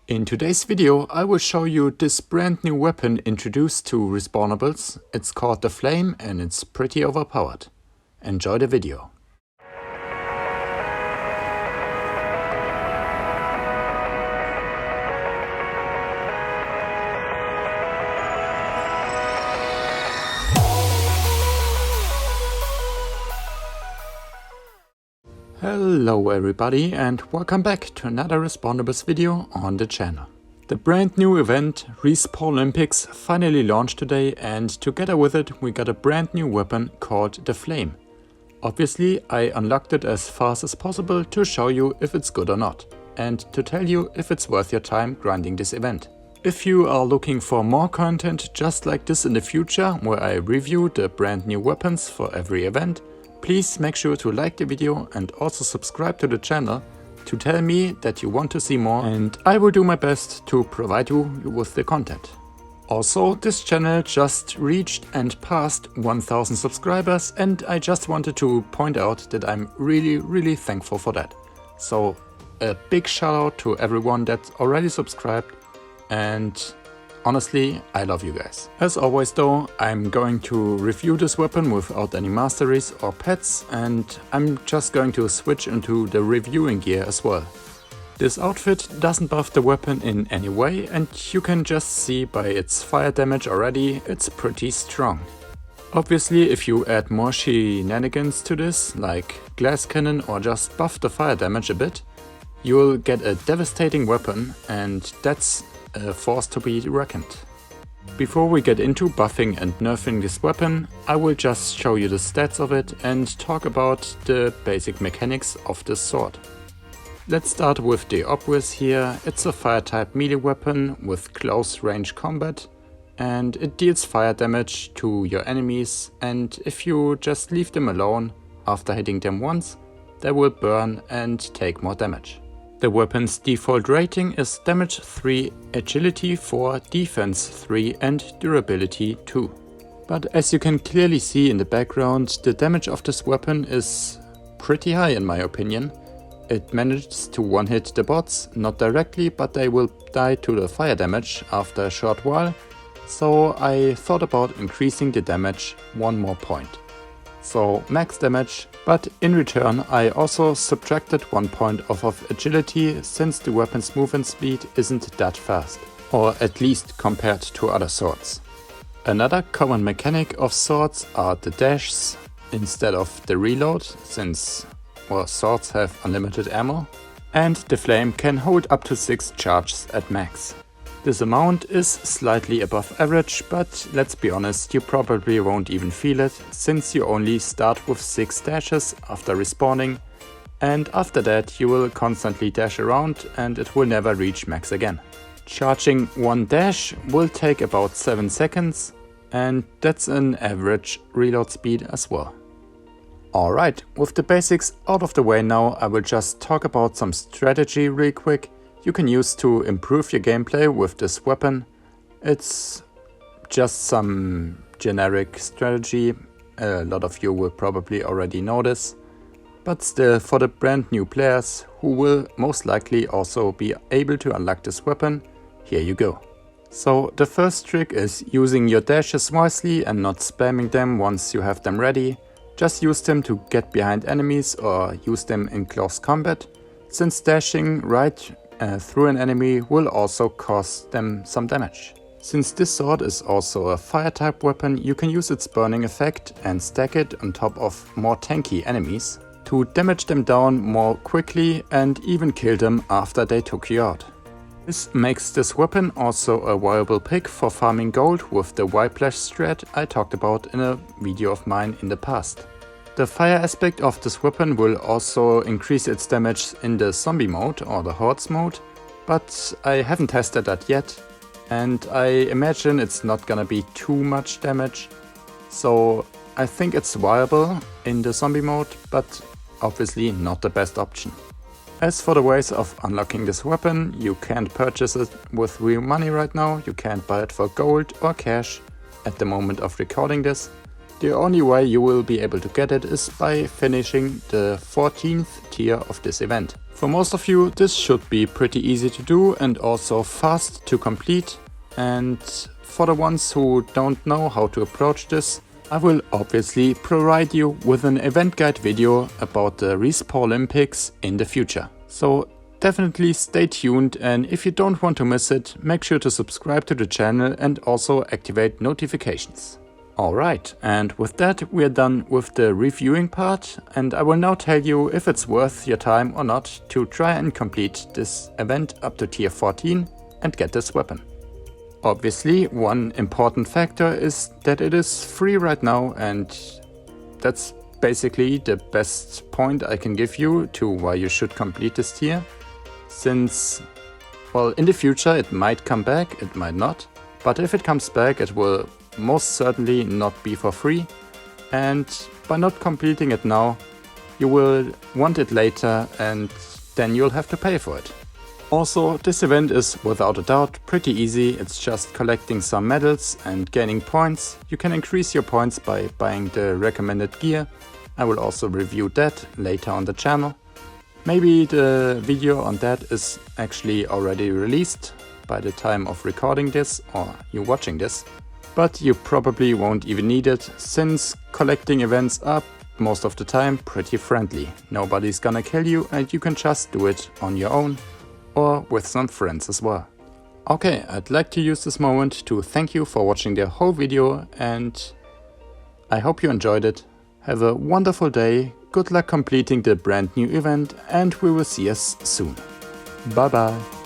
In today's video I will show you this brand new weapon introduced to Respawnables. It's called the Flame and it's pretty overpowered. Enjoy the video. Hello everybody and welcome back to another Respawnables video on the channel. The brand new event Respawlympics finally launched today, and together with it we got a brand new weapon called the Flame. Obviously I unlocked it as fast as possible to show you if it's good or not, and to tell you if it's worth your time grinding this event. If you are looking for more content just like this in the future, where I review the brand new weapons for every event, please make sure to like the video and also subscribe to the channel to tell me that you want to see more, and I will do my best to provide you with the content. Also, this channel just reached and passed 1000 subscribers, and I just wanted to point out that I'm really thankful for that. So a big shout out to everyone that's already subscribed, and honestly, I love you guys. As always though, I'm going to review this weapon without any masteries or pets, and I'm just going to switch into the reviewing gear as well. This outfit doesn't buff the weapon in any way, and you can just see by its fire damage already, it's pretty strong. Obviously, if you add more shenanigans to this, like glass cannon or just buff the fire damage a bit, you'll get a devastating weapon, and that's a force to be reckoned. Before we get into buffing and nerfing this weapon, I will just show you the stats of it and talk about the basic mechanics of this sword. Let's start with the obvious here. It's a fire type melee weapon with close range combat, and it deals fire damage to your enemies, and if you just leave them alone after hitting them once, they will burn and take more damage. The weapon's default rating is damage 3, agility 4, defense 3 and durability 2. But as you can clearly see in the background, the damage of this weapon is pretty high in my opinion. It manages to one-hit the bots, not directly, but they will die to the fire damage after a short while, so I thought about increasing the damage one more point. So max damage, but in return I also subtracted 1 point off of agility, since the weapon's movement speed isn't that fast, or at least compared to other swords. Another common mechanic of swords are the dashes instead of the reload, since swords have unlimited ammo, and the Flame can hold up to 6 charges at max. This amount is slightly above average, but let's be honest, you probably won't even feel it, since you only start with 6 dashes after respawning, and after that you will constantly dash around and it will never reach max again. Charging one dash will take about 7 seconds, and that's an average reload speed as well. Alright, with the basics out of the way now, I will just talk about some strategy real quick you can use to improve your gameplay with this weapon. It's just some generic strategy, a lot of you will probably already know this, but still, for the brand new players who will most likely also be able to unlock this weapon, here you go. So the first trick is using your dashes wisely and not spamming them once you have them ready. Just use them to get behind enemies or use them in close combat, since dashing right through an enemy will also cause them some damage. Since this sword is also a fire type weapon, you can use its burning effect and stack it on top of more tanky enemies to damage them down more quickly and even kill them after they took you out. This makes this weapon also a viable pick for farming gold with the Whiplash strat I talked about in a video of mine in the past. The fire aspect of this weapon will also increase its damage in the zombie mode or the hordes mode, but I haven't tested that yet, and I imagine it's not gonna be too much damage, so I think it's viable in the zombie mode, but obviously not the best option. As for the ways of unlocking this weapon, you can't purchase it with real money right now, you can't buy it for gold or cash at the moment of recording this. The only way you will be able to get it is by finishing the 14th tier of this event. For most of you, this should be pretty easy to do and also fast to complete. And for the ones who don't know how to approach this, I will obviously provide you with an event guide video about the Respawlympics in the future. So definitely stay tuned, and if you don't want to miss it, make sure to subscribe to the channel and also activate notifications. Alright, and with that we are done with the reviewing part, and I will now tell you if it's worth your time or not to try and complete this event up to tier 14 and get this weapon. Obviously, one important factor is that it is free right now, and that's basically the best point I can give you to why you should complete this tier. Since, well, in the future it might come back, it might not, but if it comes back it will most certainly not be for free, and by not completing it now you will want it later and then you'll have to pay for it. Also, this event is without a doubt pretty easy. It's just collecting some medals and gaining points. You can increase your points by buying the recommended gear. I will also review that later on the channel. Maybe the video on that is actually already released by the time of recording this or you watching this. But you probably won't even need it, since collecting events are most of the time pretty friendly. Nobody's gonna kill you and you can just do it on your own or with some friends as well. Okay, I'd like to use this moment to thank you for watching the whole video, and I hope you enjoyed it. Have a wonderful day, good luck completing the brand new event, and we will see us soon. Bye bye.